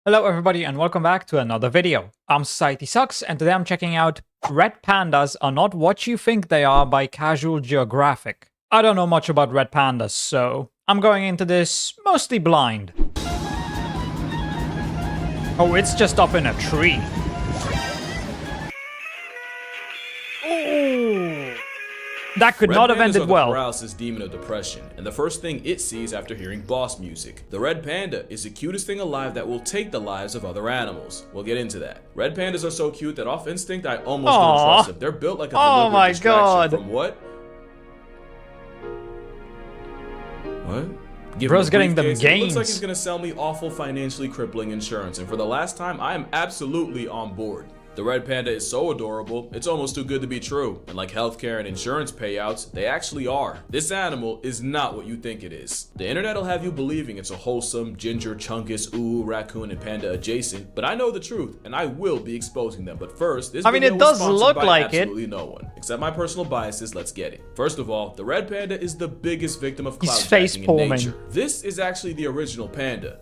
Hello everybody and welcome back to another video. I'm SocietySucks and today I'm checking out Red Pandas Are Not What You Think They Are by Casual Geographic. I don't know much about red pandas, so I'm going into this mostly blind. Oh, it's just up in a tree. Ooh. That could not have ended well. The paralysis demon of depression, and the first thing it sees after hearing boss music. The red panda is the cutest thing alive that will take the lives of other animals. We'll get into that. Red pandas are so cute that off instinct I almost don't trust them. They're built like a deliberate distraction from what? What? Bro's getting them gains. It looks like he's gonna sell me awful financially crippling insurance, and for the last time, I am absolutely on board. The red panda is so adorable, it's almost too good to be true. And like healthcare and insurance payouts, they actually are. This animal is not what you think it is. The internet will have you believing it's a wholesome, ginger, chunkus, ooh, raccoon, and panda adjacent, but I know the truth, and I will be exposing them. But first, this video it does was sponsored look by like absolutely no one. Except my personal biases, let's get it. First of all, the red panda is the biggest victim of cloud jacking in nature. This is actually the original panda.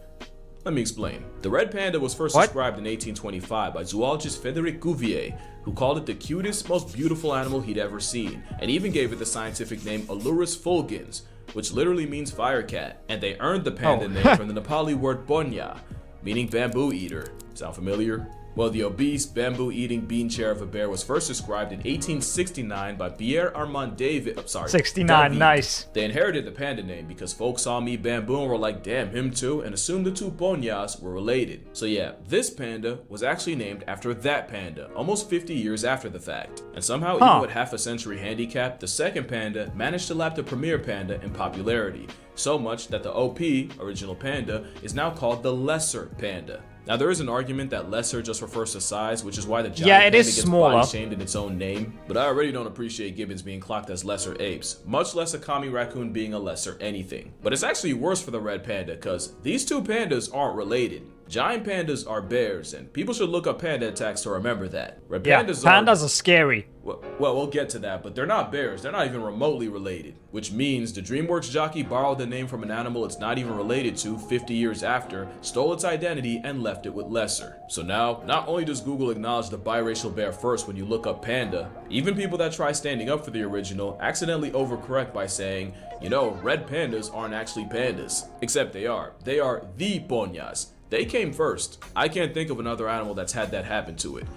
Let me explain. The red panda was first described in 1825 by zoologist Frédéric Cuvier, who called it the cutest, most beautiful animal he'd ever seen, and even gave it the scientific name Alurus fulgens, which literally means fire cat, and they earned the panda name from the Nepali word bonya, meaning bamboo eater. Sound familiar? Well, the obese, bamboo-eating bean chair of a bear was first described in 1869 by Pierre Armand David. 69, nice. They inherited the panda name because folks saw me bamboo and were like, damn, him too, and assumed the two bonyas were related. So yeah, this panda was actually named after that panda, almost 50 years after the fact. And somehow, even with half a century handicap, the second panda managed to lap the premier panda in popularity. So much that the OP, original panda, is now called the lesser panda. Now there is an argument that lesser just refers to size, which is why the giant panda gets body shamed in its own name. But I already don't appreciate gibbons being clocked as lesser apes, much less a commie raccoon being a lesser anything. But it's actually worse for the red panda, cause these two pandas aren't related. Giant pandas are bears, and people should look up panda attacks to remember that. Red pandas are scary. Well, we'll get to that, but they're not bears. They're not even remotely related, which means the DreamWorks jockey borrowed the name from an animal it's not even related to 50 years after, stole its identity, and left it with lesser. So now, not only does Google acknowledge the biracial bear first when you look up panda, even people that try standing up for the original accidentally overcorrect by saying, you know, red pandas aren't actually pandas. Except they are. They are the bonyas. They came first. I can't think of another animal that's had that happen to it.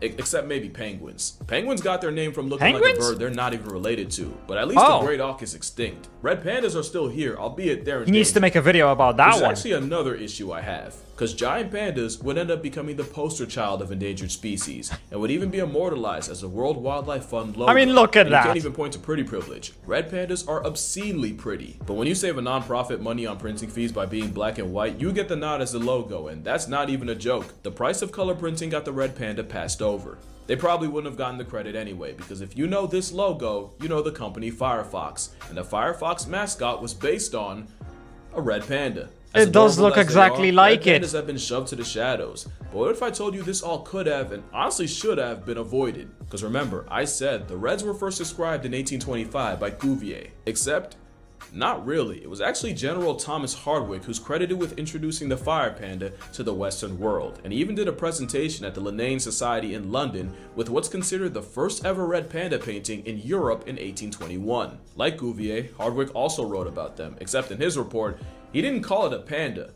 Except maybe penguins. Penguins got their name from looking like a bird they're not even related to. But at least the great auk is extinct. Red pandas are still here, albeit they're He needs to make a video about that one. There's actually another issue I have. Because giant pandas would end up becoming the poster child of endangered species, and would even be immortalized as a World Wildlife Fund logo. I mean, look at that. You can't even point to pretty privilege. Red pandas are obscenely pretty. But when you save a non-profit money on printing fees by being black and white, you get the nod as the logo, and that's not even a joke. The price of color printing got the red panda passed over. They probably wouldn't have gotten the credit anyway, because if you know this logo, you know the company Firefox, and the Firefox mascot was based on a red panda. It does look exactly like it. Pandas have been shoved to the shadows. But what if I told you this all could have, and honestly should have, been avoided? Because remember, I said the Reds were first described in 1825 by Cuvier. Except, not really. It was actually General Thomas Hardwick who's credited with introducing the fire panda to the Western world, and he even did a presentation at the Linnean Society in London with what's considered the first ever red panda painting in Europe in 1821. Like Cuvier, Hardwick also wrote about them, except in his report, he didn't call it a panda,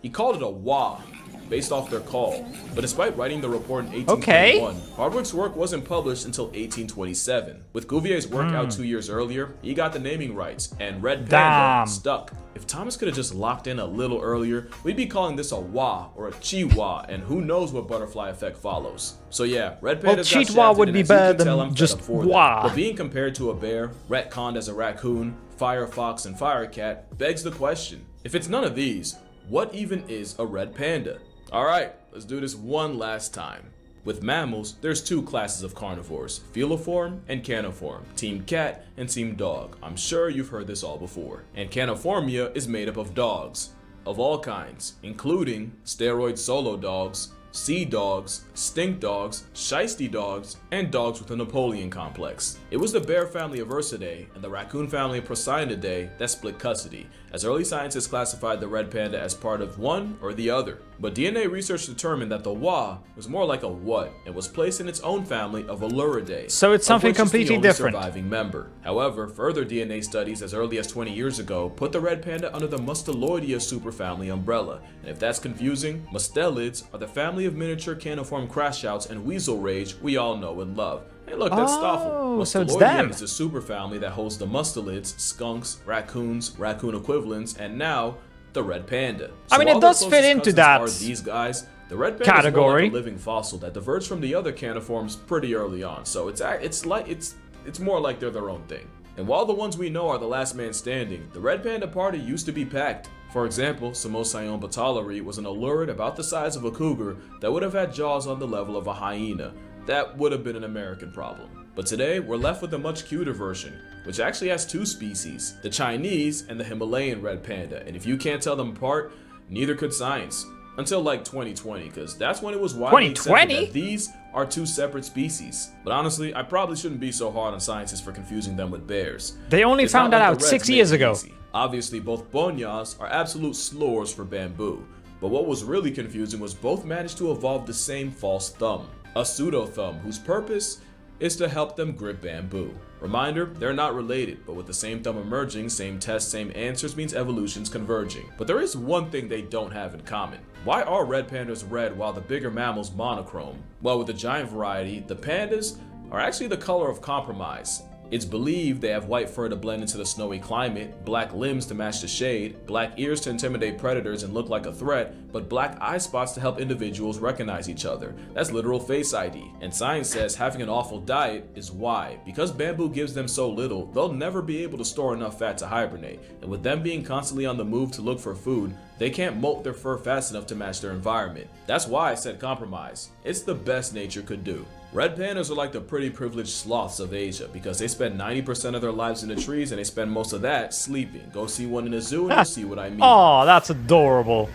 he called it a wah, based off their call. But despite writing the report in 1821, Hardwick's work wasn't published until 1827. With Cuvier's work out 2 years earlier, he got the naming rights, and red panda stuck. If Thomas could have just locked in a little earlier, we'd be calling this a wah or a chihuahua, and who knows what butterfly effect follows. So yeah, red pandas got shafted, would be better than just wah. But being compared to a bear, retconned as a raccoon, firefox, and firecat begs the question, if it's none of these, what even is a red panda? Alright, let's do this one last time. With mammals, there's two classes of carnivores, feliform and caniform, team cat and team dog. I'm sure you've heard this all before. And caniformia is made up of dogs, of all kinds, including steroid solo dogs, sea dogs, stink dogs, shiesty dogs, and dogs with a Napoleon complex. It was the bear family of Ursidae and the raccoon family of Procyon that split custody, as early scientists classified the red panda as part of one or the other. But DNA research determined that the wa was more like a what and was placed in its own family of Alluridae. So it's something completely different. Surviving member. However, further DNA studies as early as 20 years ago put the red panda under the Mustelidae superfamily umbrella. And if that's confusing, mustelids are the family of miniature caniform crashouts and weasel rage we all know and love. Hey look, that's Stoffel. So it's them. Is a superfamily that holds the mustelids, skunks, raccoons, raccoon equivalents, and now the red panda. I mean, it does fit into that these guys. The red panda category. is more like a living fossil that diverged from the other caniforms pretty early on. So it's more like they're their own thing. And while the ones we know are the last man standing, the red panda party used to be packed. For example, Samoscion bataleri was an allurid about the size of a cougar that would have had jaws on the level of a hyena. That would have been an American problem. But today, we're left with a much cuter version, which actually has two species, the Chinese and the Himalayan red panda. And if you can't tell them apart, neither could science. Until like 2020, because that's when it was widely accepted that these are two separate species. But honestly, I probably shouldn't be so hard on scientists for confusing them with bears. They only found that out 6 years ago. Obviously, both bonyas are absolute slurs for bamboo. But what was really confusing was both managed to evolve the same false thumb, a pseudo thumb whose purpose is to help them grip bamboo. Reminder, they're not related, but with the same thumb emerging, same tests, same answers means evolution's converging. But there is one thing they don't have in common. Why are red pandas red while the bigger mammals monochrome? Well, with the giant variety, the pandas are actually the color of compromise. It's believed they have white fur to blend into the snowy climate, black limbs to match the shade, black ears to intimidate predators and look like a threat, but black eye spots to help individuals recognize each other. That's literal face ID. And science says having an awful diet is why. Because bamboo gives them so little, they'll never be able to store enough fat to hibernate. And with them being constantly on the move to look for food, they can't molt their fur fast enough to match their environment. That's why I said compromise. It's the best nature could do. Red pandas are like the pretty privileged sloths of Asia because they spend 90% of their lives in the trees and they spend most of that sleeping. Go see one in a zoo and you'll see what I mean. Oh, that's adorable.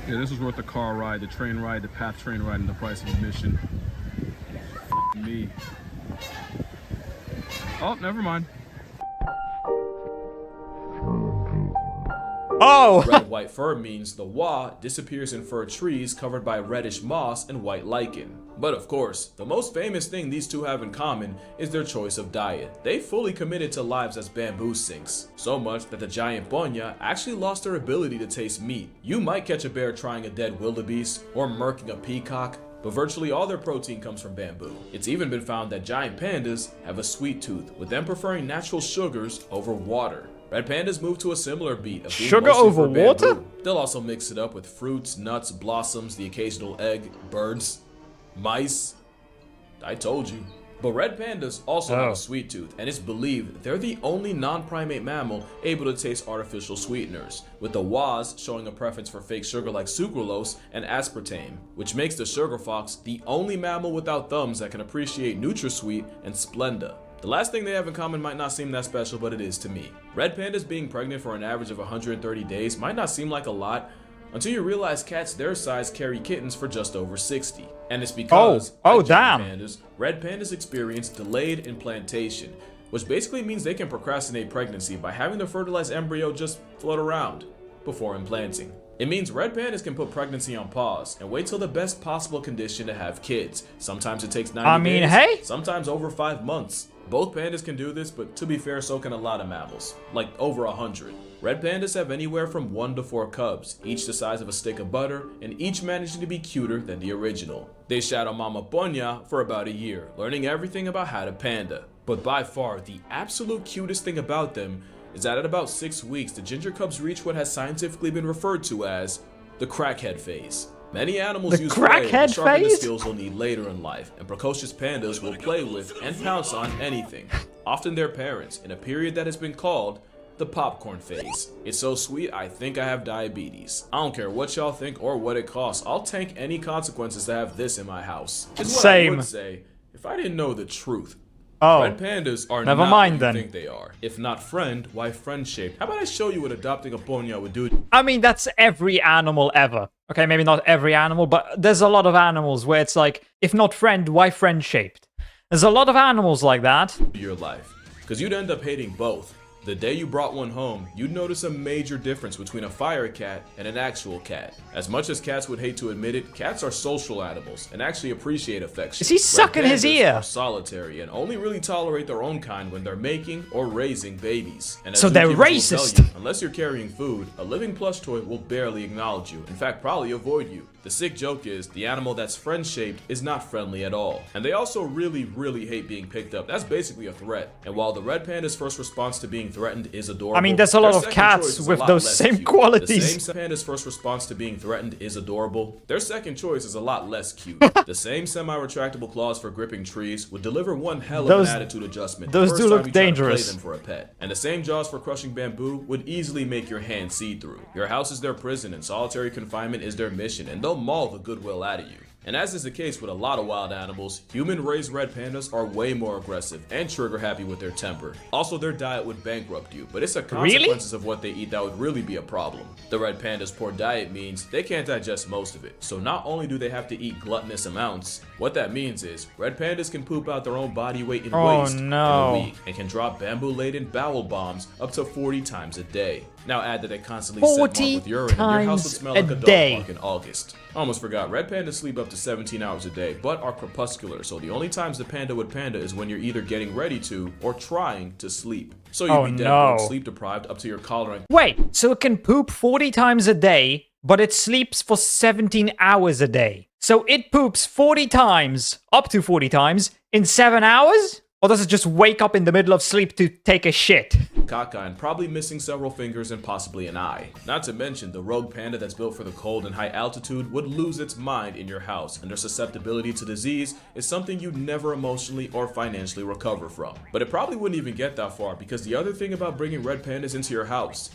Yeah, this was worth the car ride, the train ride, the path train ride, and the price of admission. Me. Oh, never mind. Oh! Red-white fur means the wa disappears in fir trees covered by reddish moss and white lichen. But of course, the most famous thing these two have in common is their choice of diet. They fully committed to lives as bamboo sinks, so much that the giant bonya actually lost their ability to taste meat. You might catch a bear trying a dead wildebeest or murking a peacock, but virtually all their protein comes from bamboo. It's even been found that giant pandas have a sweet tooth, with them preferring natural sugars over water. Red pandas move to a similar beat of being sugar mostly over for water? bamboo. They'll also mix it up with fruits, nuts, blossoms, the occasional egg, birds, mice. I told you. But red pandas also have a sweet tooth, and it's believed they're the only non-primate mammal able to taste artificial sweeteners, with the was showing a preference for fake sugar like sucralose and aspartame, which makes the sugar fox the only mammal without thumbs that can appreciate NutraSweet and Splenda. The last thing they have in common might not seem that special, but it is to me. Red pandas being pregnant for an average of 130 days might not seem like a lot, until you realize cats their size carry kittens for just over 60. And it's because, like damn. pandas, red pandas experience delayed implantation, which basically means they can procrastinate pregnancy by having the fertilized embryo just float around before implanting. It means red pandas can put pregnancy on pause and wait till the best possible condition to have kids. Sometimes it takes 90 days, sometimes over 5 months. Both pandas can do this, but to be fair, so can a lot of mammals, like over 100. Red pandas have anywhere from 1 to 4 cubs, each the size of a stick of butter, and each managing to be cuter than the original. They shadow Mama Bonya for about a year, learning everything about how to panda. But by far, the absolute cutest thing about them is that at about 6 weeks, the ginger cubs reach what has scientifically been referred to as the crackhead phase. Many animals use play to sharpen the skills they'll need later in life, and precocious pandas will play with and pounce on anything, often their parents, in a period that has been called the popcorn phase. It's so sweet, I think I have diabetes. I don't care what y'all think or what it costs, I'll tank any consequences to have this in my house. Is what I would say if I didn't know the truth. Oh. Red pandas are Never not mind what you then. think they are. If not friend, why friend-shaped? How about I show you what adopting a ponya would do? I mean, that's every animal ever. Okay, maybe not every animal, but there's a lot of animals where it's like, if not friend, why friend-shaped? There's a lot of animals like that. Your life, because you'd end up hating both. The day you brought one home, you'd notice a major difference between a fire cat and an actual cat. As much as cats would hate to admit it, cats are social animals and actually appreciate affection. Is he sucking his ear? Are solitary and only really tolerate their own kind when they're making or raising babies. And as So they're zookeepers will racist. tell you, unless you're carrying food, a living plush toy will barely acknowledge you. In fact, probably avoid you. The sick joke is, the animal that's friend-shaped is not friendly at all. And they also really hate being picked up. That's basically a threat. And while the red panda's first response to being threatened is adorable, I mean, there's a lot their of second cats choice is a with lot those less same cute. qualities. The same panda's first response to being threatened is adorable. Their second choice is a lot less cute. The same semi-retractable claws for gripping trees would deliver one hell of an attitude adjustment. Those first do time look you try to dangerous. play them for a pet. And the same jaws for crushing bamboo would easily make your hand see-through. Your house is their prison and solitary confinement is their mission, and they'll maul the goodwill out of you. And as is the case with a lot of wild animals, human-raised red pandas are way more aggressive and trigger-happy with their temper. Also, their diet would bankrupt you, but it's the consequences of what they eat that would really be a problem. The red panda's poor diet means they can't digest most of it, so not only do they have to eat gluttonous amounts, what that means is red pandas can poop out their own body weight in waste in a week and can drop bamboo-laden bowel bombs up to 40 times a day. Now add that they constantly scent mark with urine and your house would smell like a dog park in August. Almost forgot, red pandas sleep up to 17 hours a day, but are crepuscular, so the only times the panda would panda is when you're either getting ready to or trying to sleep. So you'd be dead broke, sleep deprived up to your collar and— Wait, so it can poop 40 times a day, but it sleeps for 17 hours a day. So it poops 40 times, up to 40 times, in 7 hours? Or does it just wake up in the middle of sleep to take a shit? caca and probably missing several fingers and possibly an eye. Not to mention, the rogue panda that's built for the cold and high altitude would lose its mind in your house, and their susceptibility to disease is something you'd never emotionally or financially recover from. But it probably wouldn't even get that far, because the other thing about bringing red pandas into your house,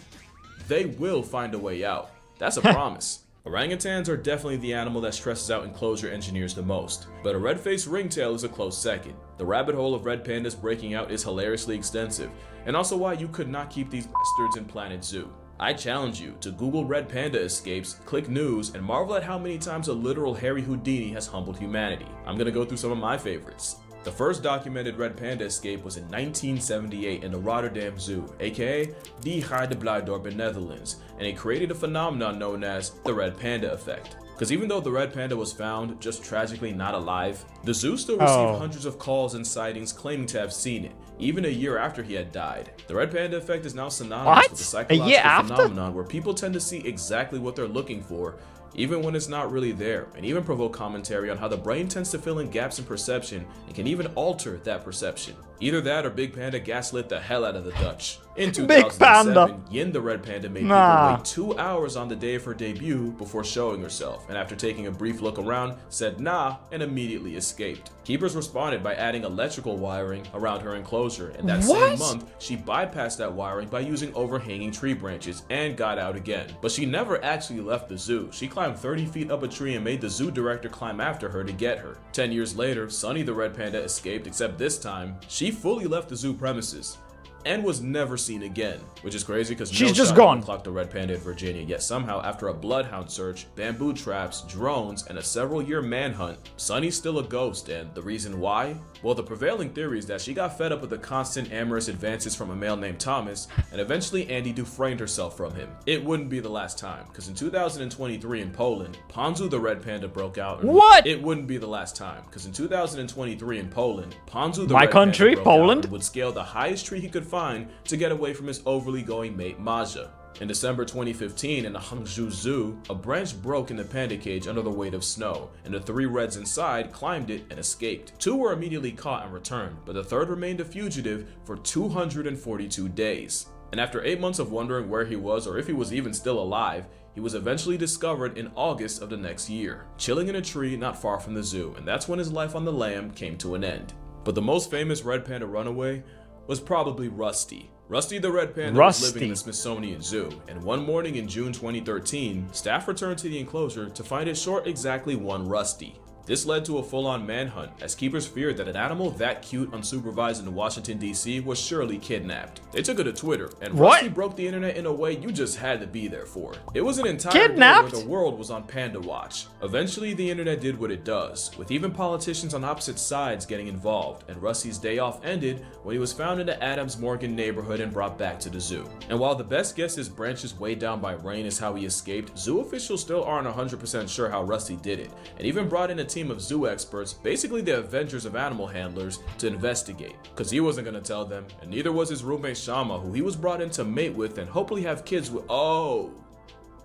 they will find a way out. That's a promise. Orangutans are definitely the animal that stresses out enclosure engineers the most, but a red-faced ringtail is a close second. The rabbit hole of red pandas breaking out is hilariously extensive, and also why you could not keep these bastards in Planet Zoo. I challenge you to Google red panda escapes, click news, and marvel at how many times a literal Harry Houdini has humbled humanity. I'm gonna go through some of my favorites. The first documented red panda escape was in 1978 in the Rotterdam Zoo, aka Die Heideblijdorp in Netherlands, and it created a phenomenon known as the red panda effect. Because even though the red panda was found just tragically not alive, the zoo still received hundreds of calls and sightings claiming to have seen it, even a year after he had died. The red panda effect is now synonymous with the psychological phenomenon where people tend to see exactly what they're looking for, even when it's not really there, and even provoke commentary on how the brain tends to fill in gaps in perception and can even alter that perception. Either that or Big Panda gaslit the hell out of the Dutch. In 2007, Yin the red panda made people wait 2 hours on the day of her debut before showing herself, and after taking a brief look around, said nah and immediately escaped. Keepers responded by adding electrical wiring around her enclosure, and that same month, she bypassed that wiring by using overhanging tree branches and got out again. But she never actually left the zoo. She climbed 30 feet up a tree and made the zoo director climb after her to get her. 10 years later, Sunny the red panda escaped, except this time, she fully left the zoo premises and was never seen again, which is crazy because she's just gone. Clocked a red panda in Virginia, yet somehow after a bloodhound search, bamboo traps, drones, and a several-year manhunt, Sunny's still a ghost, and the reason why? Well, the prevailing theory is that she got fed up with the constant amorous advances from a male named Thomas, and eventually Andy Dufresned herself from him. It wouldn't be the last time, because in 2023 in Poland, Ponzu the red panda broke out. It wouldn't be the last time, because in 2023 in Poland, Ponzu the red panda broke out and would scale the highest tree he could find to get away from his overly going mate Maja. In December 2015 in the Hangzhou Zoo, a branch broke in the panda cage under the weight of snow, and the 3 reds inside climbed it and escaped. 2 were immediately caught and returned, but the 3rd remained a fugitive for 242 days. And after 8 months of wondering where he was or if he was even still alive, he was eventually discovered in August of the next year, chilling in a tree not far from the zoo, and that's when his life on the lam came to an end. But the most famous red panda runaway was probably Rusty. Rusty the red panda was living in the Smithsonian Zoo, and one morning in June 2013, staff returned to the enclosure to find it short exactly one Rusty. This led to a full-on manhunt, as keepers feared that an animal that cute unsupervised in Washington, D.C. was surely kidnapped. They took it to Twitter, and Rusty broke the internet in a way you just had to be there for. It was an entire day where the world was on Panda Watch. Eventually, the internet did what it does, with even politicians on opposite sides getting involved, and Rusty's day off ended when he was found in the Adams Morgan neighborhood and brought back to the zoo. And while the best guess is branches weighed down by rain is how he escaped, zoo officials still aren't 100% sure how Rusty did it, and even brought in a team of zoo experts, basically the Avengers of animal handlers, to investigate, because he wasn't going to tell them, and neither was his roommate Shama, who he was brought in to mate with and hopefully have kids with. Oh,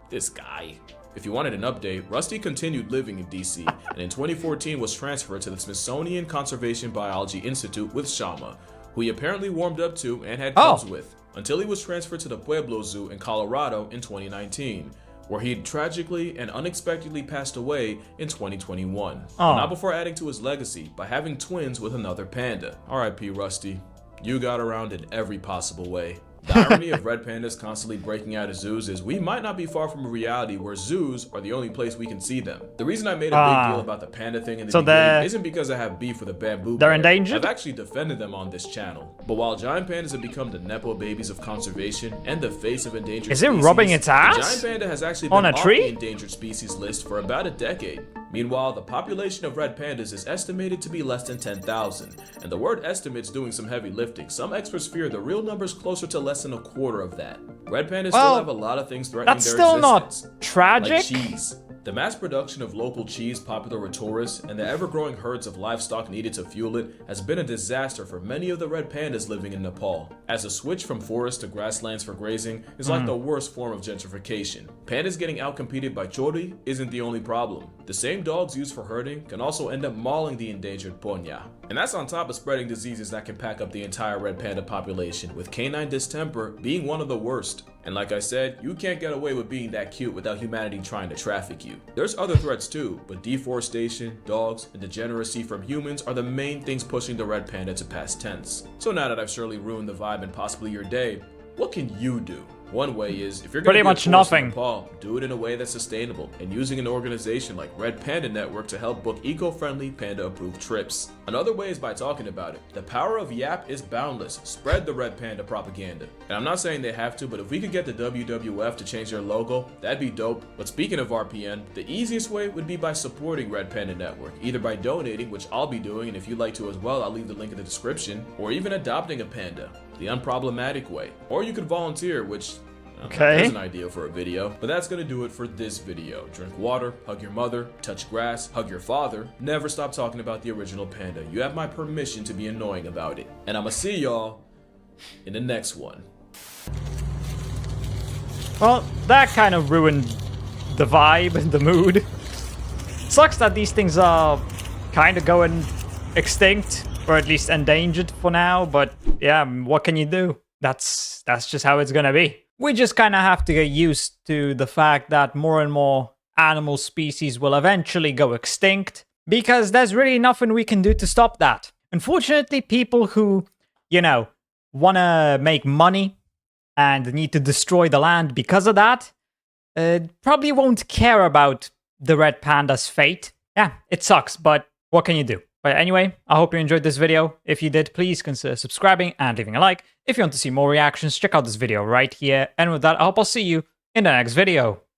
this guy. If you wanted an update, Rusty continued living in DC, and in 2014 was transferred to the Smithsonian Conservation Biology Institute with Shama, who he apparently warmed up to and had cubs with, until he was transferred to the Pueblo Zoo in Colorado in 2019. Where he tragically and unexpectedly passed away in 2021. But not before adding to his legacy by having twins with another panda. R.I.P. Rusty. You got around in every possible way. The irony of red pandas constantly breaking out of zoos is we might not be far from a reality where zoos are the only place we can see them. The reason I made a big deal about the panda thing in the beginning isn't because I have beef with a bamboo bear. They're endangered? I've actually defended them on this channel. But while giant pandas have become the nepo babies of conservation and the face of endangered species, is it rubbing its ass? the giant panda has actually been on a off tree? the endangered species list for about a decade. Meanwhile, the population of red pandas is estimated to be less than 10,000, and the word estimate's doing some heavy lifting. Some experts fear the real number's closer to less than a quarter of that. Red pandas still have a lot of things threatening their existence. That's still not tragic. Like cheese. The mass production of local cheese popular with tourists and the ever-growing herds of livestock needed to fuel it has been a disaster for many of the red pandas living in Nepal, as a switch from forest to grasslands for grazing is like the worst form of gentrification. Pandas getting outcompeted by chori isn't the only problem. The same dogs used for herding can also end up mauling the endangered ponya. And that's on top of spreading diseases that can pack up the entire red panda population, with canine distemper being one of the worst. And like I said, you can't get away with being that cute without humanity trying to traffic you. There's other threats too, but deforestation, dogs, and degeneracy from humans are the main things pushing the red panda to past tense. So now that I've surely ruined the vibe and possibly your day, what can you do? One way is, if you're going to pretty much nothing. Nepal, do it in a way that's sustainable and using an organization like Red Panda Network to help book eco-friendly panda-approved trips. Another way is by talking about it. The power of Yap is boundless. Spread the Red Panda propaganda. And I'm not saying they have to, but if we could get the WWF to change their logo, that'd be dope. But speaking of RPN, the easiest way would be by supporting Red Panda Network, either by donating, which I'll be doing, and if you'd like to as well, I'll leave the link in the description, or even adopting a panda, the unproblematic way. Or you could volunteer, which there's an idea for a video. But that's gonna do it for this video. Drink water, hug your mother, touch grass, hug your father. Never stop talking about the original panda. You have my permission to be annoying about it. And I'ma see y'all in the next one. Well, that kind of ruined the vibe and the mood. Sucks that these things are kind of going extinct, or at least endangered for now, but yeah, what can you do? That's just how it's gonna be. We just kind of have to get used to the fact that more and more animal species will eventually go extinct, because there's really nothing we can do to stop that. Unfortunately, people who, want to make money and need to destroy the land because of that, probably won't care about the red panda's fate. Yeah, it sucks, but what can you do? But anyway, I hope you enjoyed this video. If you did, please consider subscribing and leaving a like. If you want to see more reactions, check out this video right here. And with that, I hope I'll see you in the next video.